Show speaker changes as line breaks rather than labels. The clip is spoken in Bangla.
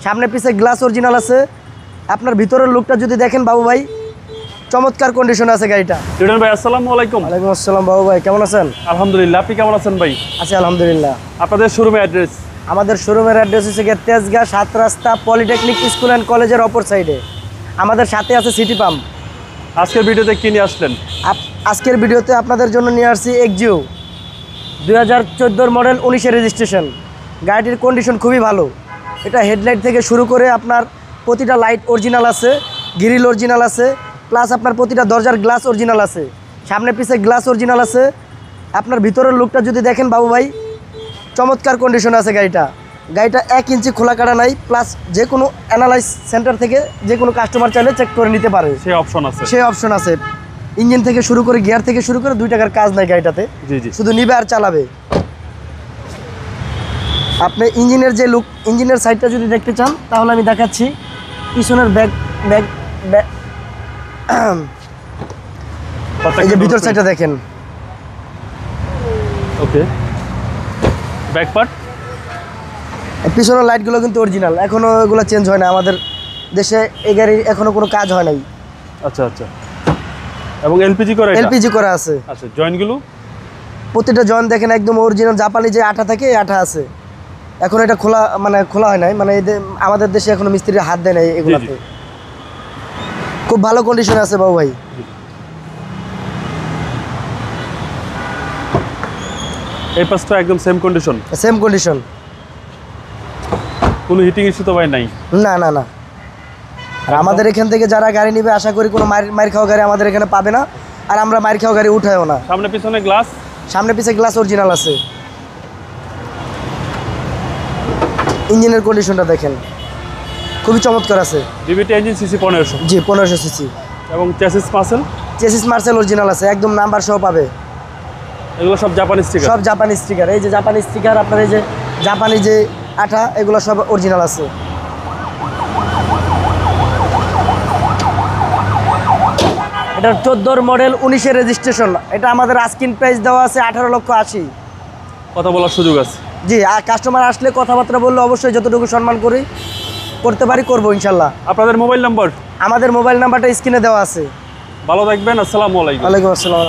সামনে পিছে গ্লাস অরিজিনাল আছে। আপনার ভিতরের লুকটা যদি দেখেন বাবু ভাই, চমৎকার কন্ডিশনে আছে গাড়িটা।
রিটন ভাই আসসালামু আলাইকুম।
ওয়ালাইকুম আসসালাম বাবু ভাই, কেমন আছেন?
আলহামদুলিল্লাহ, আপনি কেমন আছেন ভাই?
আছি আলহামদুলিল্লাহ।
আপনাদের শোরুমের অ্যাড্রেস?
আমাদের শোরুমের অ্যাড্রেস হচ্ছে গিয়ে তেজগাঁ 7 রাস্তা পলিটেকনিক স্কুল অ্যান্ড কলেজের অপর সাইডে। আমাদের সাথে আছে সিটি পাম্প।
আজকের ভিডিওতে কি নিয়ে আসলেন?
আজকের ভিডিওতে আপনাদের জন্য নিয়ে আসছি এক্সিও 2014 মডেল 19-এর রেজিস্ট্রেশন। গাড়িটির কন্ডিশন খুবই ভালো। এটা হেডলাইট থেকে শুরু করে আপনার প্রতিটা লাইট অরিজিনাল আছে, গ্রিল অরিজিনাল আছে, প্লাস আপনার প্রতিটা দরজার গ্লাস অরিজিনাল আছে, সামনে পিছে গ্লাস অরিজিনাল আছে। আপনার ভিতরের লুকটা যদি দেখেন বাবু ভাই, চমৎকার কন্ডিশনে আছে গাড়িটা। 1 ইঞ্চি খোলা কাটা নাই, প্লাস যে কোনো অ্যানালাইজ সেন্টার থেকে যে কোনো কাস্টমার চাইলে চেক করে নিতে পারে,
সেই অপশন আছে।
ইঞ্জিন থেকে শুরু করে গিয়ার থেকে শুরু করে 2 টাকার কাজ নাই গাড়িটাতে।
জি
শুধু নিবে আর চালাবে। আপনি ইঞ্জিনের যে লুক, ইঞ্জিনের সাইডটা যদি দেখতে চান তাহলে আমি দেখাচ্ছি। পিছনের ব্যাগ এই যে ভিতর সাইডটা দেখেন।
ওকে, ব্যাক পার্ট,
পিছনের লাইটগুলো কিন্তু অরিজিনাল, এখনো এগুলো চেঞ্জ হয় না। আমাদের দেশে এই গাড়ির এখনো কোনো কাজ হয় নাই।
আচ্ছা আচ্ছা। এবং এলপিজি করা
আছে।
আচ্ছা, জয়েন্টগুলো
প্রতিটা জয়েন্ট দেখেন একদম অরিজিনাল জাপানি যে আঠা থাকে এই আঠা আছে। এখন এটা খোলা হয় নাই, মানে আমাদের দেশে এখনো মিস্ত্রির হাত দেয় নাই এগুলাতে। খুব ভালো কন্ডিশনে আছে বাবু ভাই।
এই পাশটা একদম সেম কন্ডিশন। কোনো হিটিং ইস্যু তো ভাই নাই? না। আর আমাদের এখান থেকে যারা গাড়ি নেবে আশা করি কোনো মার খাওয়া গাড়ি আমাদের এখানে পাবে না। আর আমরা মার খাওয়া গাড়ি উঠাইও না। সামনে পিছে গ্লাস অরিজিনাল আছে। ইঞ্জিনের কন্ডিশনটা দেখেন, খুবই চমৎকার আছে। ডিভিটি ইঞ্জিন সিসি 1500।
জি 1500 সিসি।
এবং চেসিস মার্সেল
অরিজিনাল আছে, একদম নাম্বার সহ পাবে।
এগুলো সব জাপানি
স্টিকার। এই যে জাপানি স্টিকার, আপনার এই যে জাপানি যে আঠা, এগুলো সব অরিজিনাল আছে। এটা 14 মডেল 19-এর রেজিস্ট্রেশন। এটা আমাদের আস্কিং প্রাইস দেওয়া আছে 18,80,000।
কথা বলার সুযোগ আছে? জি,
আর কাস্টমার আসলে কথাবার্তা বললে অবশ্যই যতটুকু সম্মান করতে পারি করবো ইনশাল্লাহ।
আপনাদের মোবাইল নাম্বার?
আমাদের মোবাইল নাম্বারটা স্ক্রিনে দেওয়া আছে।
ভালো থাকবেন, আসসালামু আলাইকুম।
ওয়ালাইকুম আসসালাম।